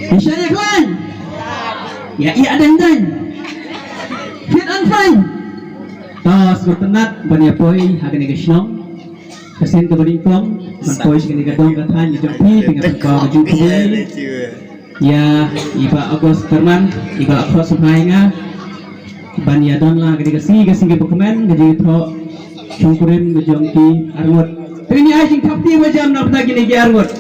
Misalnya kawan, ya iya dan fit and fine. Tos bertenat banyak poi hagen igasnong. Kesin ke beringkong, manpoi segini gadong katan jompi dengan kau baju kembali. Ya, iba Agus Terman, iba Akro Subhainga, Bania Don lah, gede kasih dokumen, gede itu cungkurin ngejongki armut. Ini aja kapti macam nak lagi nih armut.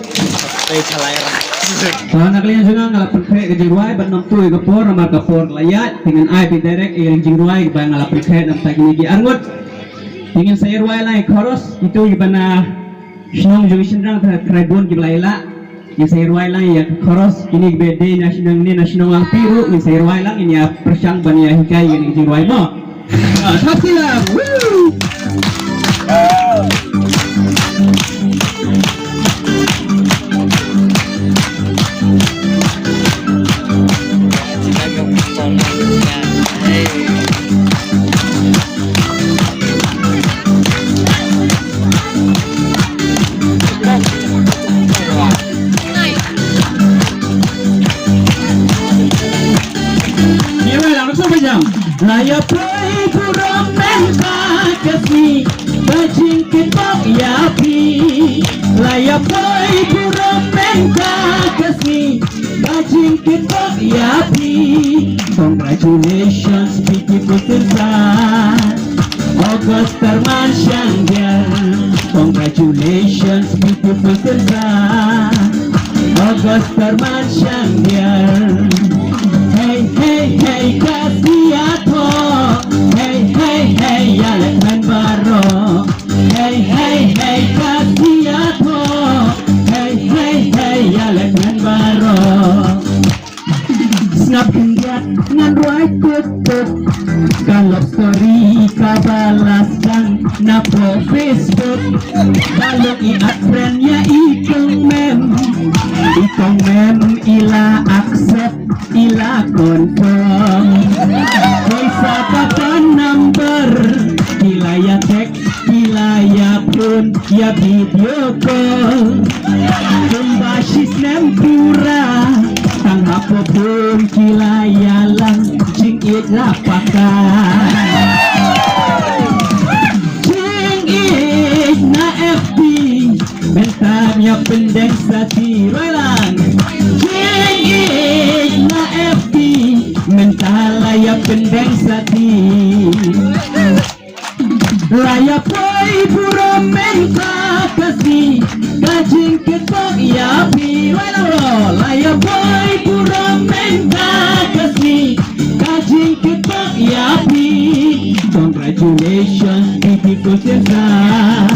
Nak lihat juga ngalapan kre gede ruai, benam tu gapor, ramar gapor layat, dengan ai biderek yang jing ruai, bang ngalapan kre nak lagi nih armut. Dengan saya ruai lah koros itu ibana senang juga senang terkait bon kibaila. Yang saya ruai lang ya koros ini beda nasional piru yang saya ruai lang ini ya persang bania hikai yang ini ruai mo. Taksilah. Laya play kurang mental kasih bajing ketok yapi. Laya play kurang mental kasih bajing ketok yapi. Congratulations beautiful Tirzan Agus Terman Syangger. Congratulations beautiful Tirzan Agus Terman Syangger. Hey hey hey Kasiato, hey hey hey Alekman Baro, hey hey hey Kasiato, hey hey hey Alekman Baro. Snap kendiat ngan ruai tutup, kalau story kabalaskan na pro Facebook, kalau iat friendnya ikong mem ila accept ila confirm. Bisa kapan number, ila ya teks, ila ya pun ya video call. Kumbasis nempura, tang apapun kila ya lang jing ila pakai. Jing it na FB, bentarnya pendek sati roilang. Jing it na FB, mental laya pendek sati. Laya poi puro mental kasih, gajing ketok yapi. Roilang laya poi puro mental kasih, gajing ketok yapi. Congratulations beautiful Tirzan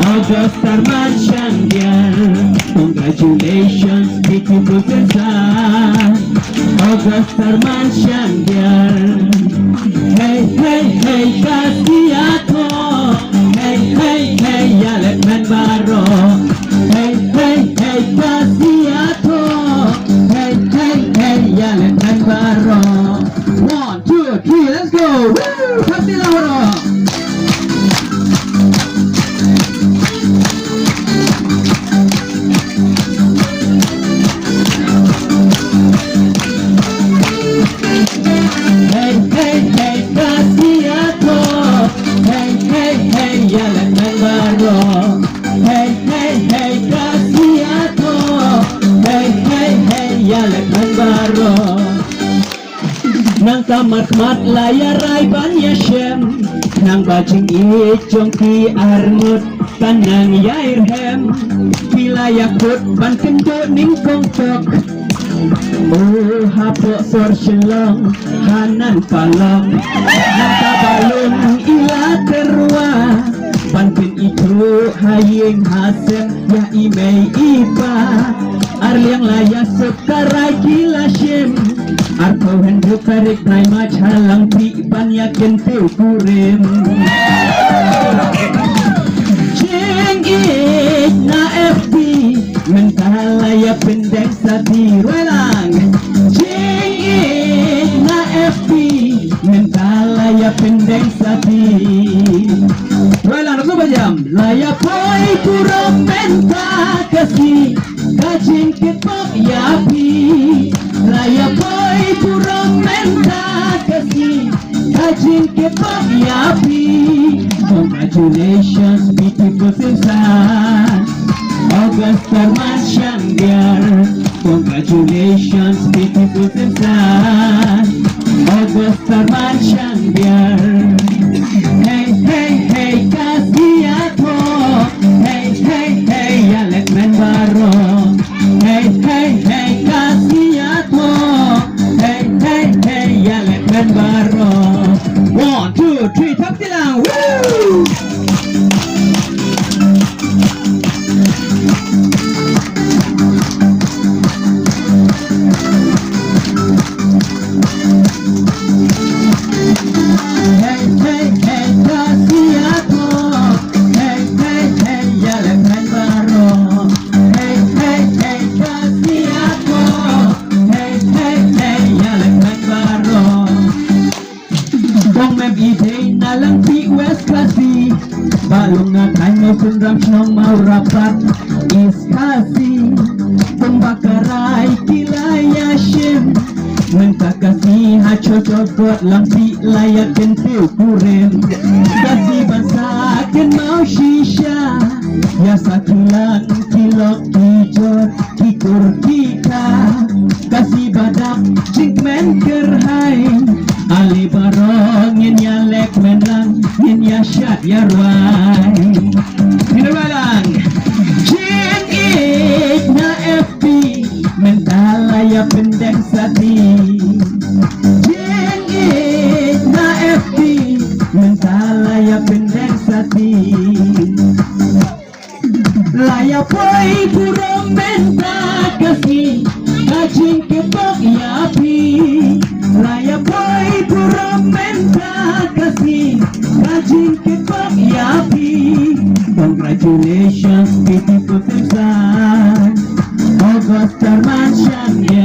Agus Terman Syangger. Congratulations beautiful Tirzan Agus Terman Syangger. Hey hey hey Kasiato, hey hey hey Alekman Baro, hey hey hey Kasiato, hey hey hey Alekman Baro. 1, 2, 3, let's go. Woo! Taksilah orang. Hey hey hey Kasiato, hey hey hey Alekman Baro, hey hey hey Kasiato, hey hey hey Alekman Baro. Nang kamat-mat layarai banyak shem, nang bajing ijong ki armut kanang yairhem, pila yakut ban kendo ning kongtok. Oh hapok sor shelong hanan palong, nang kabalong ila terua, bantin itu haying hasem ya imei ipa. Arliang laya sekarai gila shem, arko hendro tarik nai mach halang pi ban yakin teu kurim. Jeng it na FB, mental laya pendek sati roilang. Jeng it na FB, mental laya pendek sati roilang. Nak jam laya poi kurang mental kasih. Kajin kepok yapi Raya boy kurang menta kasih Kajin kepok yapi Congratulations beautiful Susan August Tarman Shangyar Congratulations beautiful Susan August Tarman Shangyar Hey hey hey kasih aku Hey hey hey Yalek Menbaro Hey hey hey kasih aku Hey hey hey Yalek Menbaro 1, 2, 3 tap tilang Woo! Hey hey hey kasih aku Hey hey hey Yalek Menbaro Hey hey hey kasih aku Hey hey hey Yalek Menbaro Kong mem ide na lang pi West Kasi Balong na tayo kung ramsyong mau rapat Is kasi Kung bakaray kilaya siyem Mentakasi hacho jogot lang pi layak kentil kurem Kasi bansakin mau shisha Ya sakilang kilok kijor kikur kita Kasi badak jingmen kerhai Ali barong yin ya lek menang yin ya syat ya ruai Hinabalang Jin ik na FB Mentala ya pendek sati Jin ik na FB Mentala ya pendek sati Laya boy puro menta kasih Kajin kepok yapi Laya boy puro menta kasih Kajin kepok yapi Congratulations beautiful Susan August Tarman Shangyar